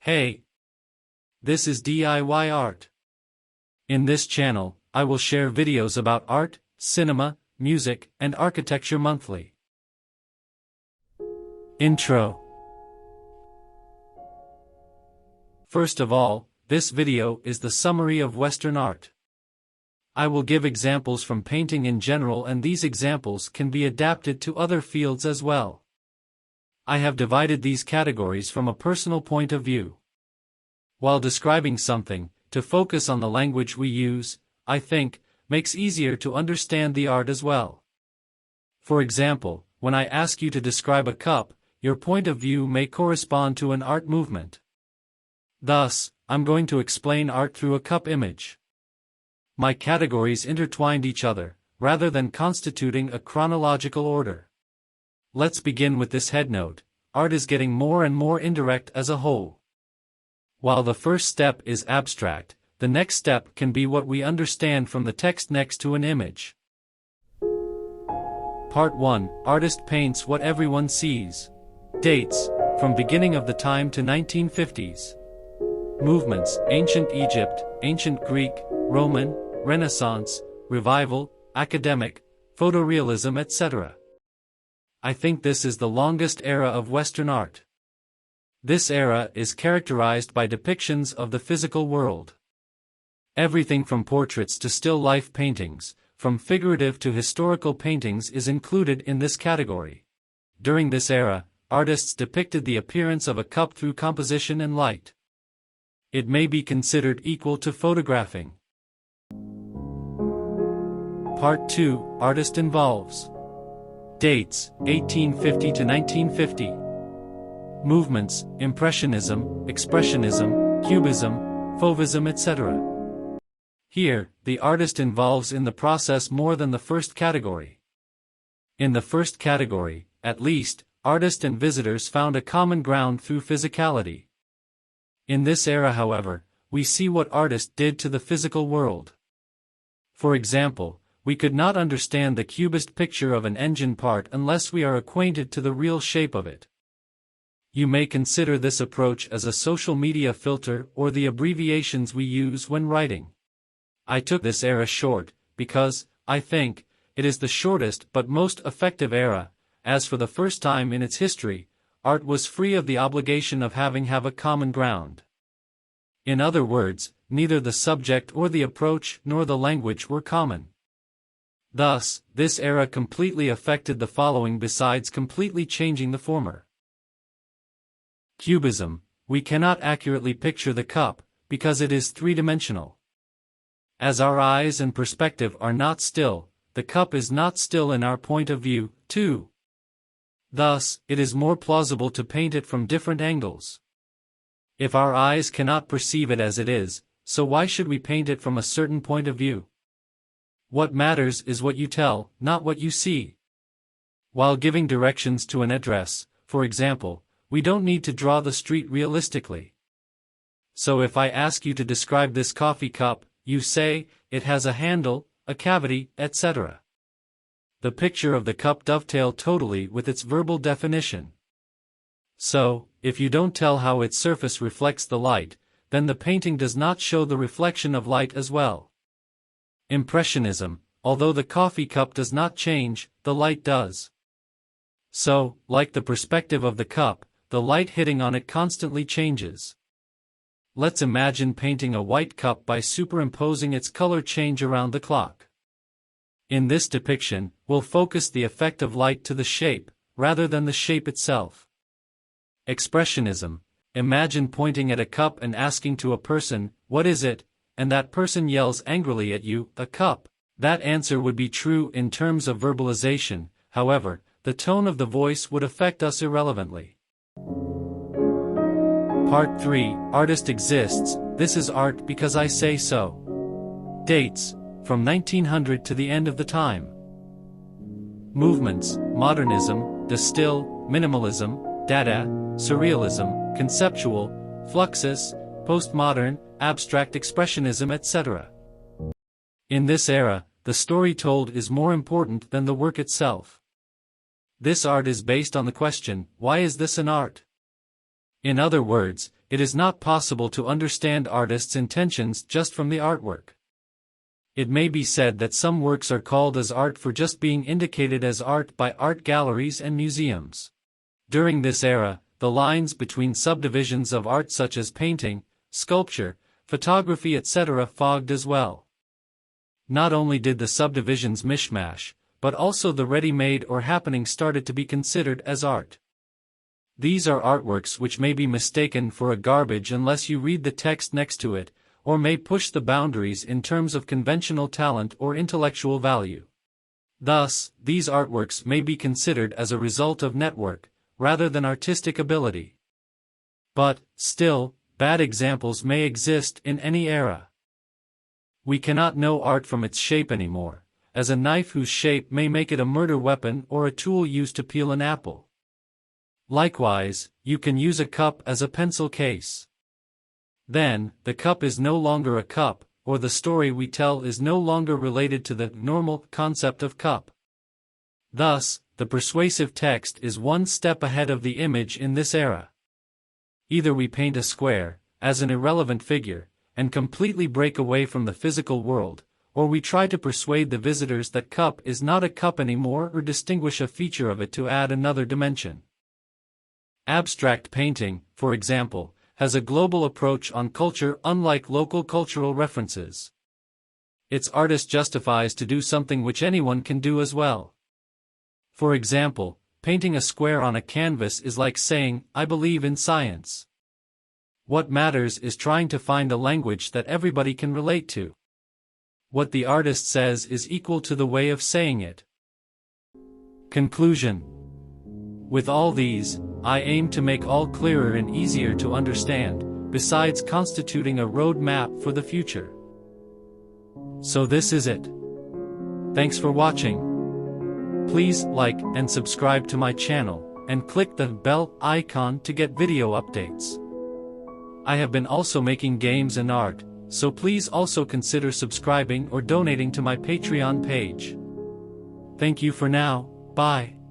Hey! This is DIY Art. In this channel, I will share videos about art, cinema, music, and architecture monthly. Intro. First of all, this video is the summary of Western art. I will give examples from painting in general, and these examples can be adapted to other fields as well. I have divided these categories from a personal point of view. While describing something, to focus on the language we use, I think, makes easier to understand the art as well. For example, when I ask you to describe a cup, your point of view may correspond to an art movement. Thus, I'm going to explain art through a cup image. My categories intertwined each other, rather than constituting a chronological order. Let's begin with this headnote: art is getting more and more indirect as a whole. While the first step is abstract, the next step can be what we understand from the text next to an image. Part 1. Artist paints what everyone sees. Dates: from beginning of the time to 1950s. Movements: ancient Egypt, ancient Greek, Roman, Renaissance, Revival, academic, photorealism, etc. I think this is the longest era of Western art. This era is characterized by depictions of the physical world. Everything from portraits to still life paintings, from figurative to historical paintings is included in this category. During this era, artists depicted the appearance of a cup through composition and light. It may be considered equal to photographing. Part 2. Artist involves. Dates: 1850 to 1950. Movements: Impressionism, Expressionism, Cubism, Fauvism, etc. Here, the artist involves in the process more than the first category. In the first category, at least, artist and visitors found a common ground through physicality. In this era, however, we see what artist did to the physical world. For example, we could not understand the cubist picture of an engine part unless we are acquainted to the real shape of it. You may consider this approach as a social media filter or the abbreviations we use when writing. I took this era short, because, I think, it is the shortest but most effective era, as for the first time in its history, art was free of the obligation of having a common ground. In other words, neither the subject or the approach nor the language were common. Thus, this era completely affected the following besides completely changing the former. Cubism: we cannot accurately picture the cup, because it is three-dimensional. As our eyes and perspective are not still, the cup is not still in our point of view, too. Thus, it is more plausible to paint it from different angles. If our eyes cannot perceive it as it is, so why should we paint it from a certain point of view? What matters is what you tell, not what you see. While giving directions to an address, for example, we don't need to draw the street realistically. So if I ask you to describe this coffee cup, you say, it has a handle, a cavity, etc. The picture of the cup dovetails totally with its verbal definition. So, if you don't tell how its surface reflects the light, then the painting does not show the reflection of light as well. Impressionism: although the coffee cup does not change, the light does. So, like the perspective of the cup, the light hitting on it constantly changes. Let's imagine painting a white cup by superimposing its color change around the clock. In this depiction, we'll focus the effect of light to the shape, rather than the shape itself. Expressionism: imagine pointing at a cup and asking to a person, "What is it?" and that person yells angrily at you, "A cup." That answer would be true in terms of verbalization, however, the tone of the voice would affect us irrelevantly. Part 3. Artist exists: this is art because I say so. Dates: from 1900 to the end of the time. Movements: modernism, de style, minimalism, dada, surrealism, conceptual, fluxus, postmodern, abstract expressionism, etc. In this era, the story told is more important than the work itself. This art is based on the question, why is this an art? In other words, it is not possible to understand artists' intentions just from the artwork. It may be said that some works are called as art for just being indicated as art by art galleries and museums. During this era, the lines between subdivisions of art such as painting, sculpture, photography etc. fogged as well. Not only did the subdivisions mishmash, but also the ready-made or happening started to be considered as art. These are artworks which may be mistaken for a garbage unless you read the text next to it, or may push the boundaries in terms of conventional talent or intellectual value. Thus, these artworks may be considered as a result of network, rather than artistic ability. But, still, bad examples may exist in any era. We cannot know art from its shape anymore, as a knife whose shape may make it a murder weapon or a tool used to peel an apple. Likewise, you can use a cup as a pencil case. Then, the cup is no longer a cup, or the story we tell is no longer related to the normal concept of cup. Thus, the persuasive text is one step ahead of the image in this era. Either we paint a square, as an irrelevant figure, and completely break away from the physical world, or we try to persuade the visitors that cup is not a cup anymore or distinguish a feature of it to add another dimension. Abstract painting, for example, has a global approach on culture unlike local cultural references. Its artist justifies to do something which anyone can do as well. For example, painting a square on a canvas is like saying, "I believe in science." What matters is trying to find a language that everybody can relate to. What the artist says is equal to the way of saying it. Conclusion. With all these, I aim to make all clearer and easier to understand, besides constituting a road map for the future. So this is it. Thanks for watching. Please like and subscribe to my channel, and click the bell icon to get video updates. I have been also making games and art, so please also consider subscribing or donating to my Patreon page. Thank you for now, bye.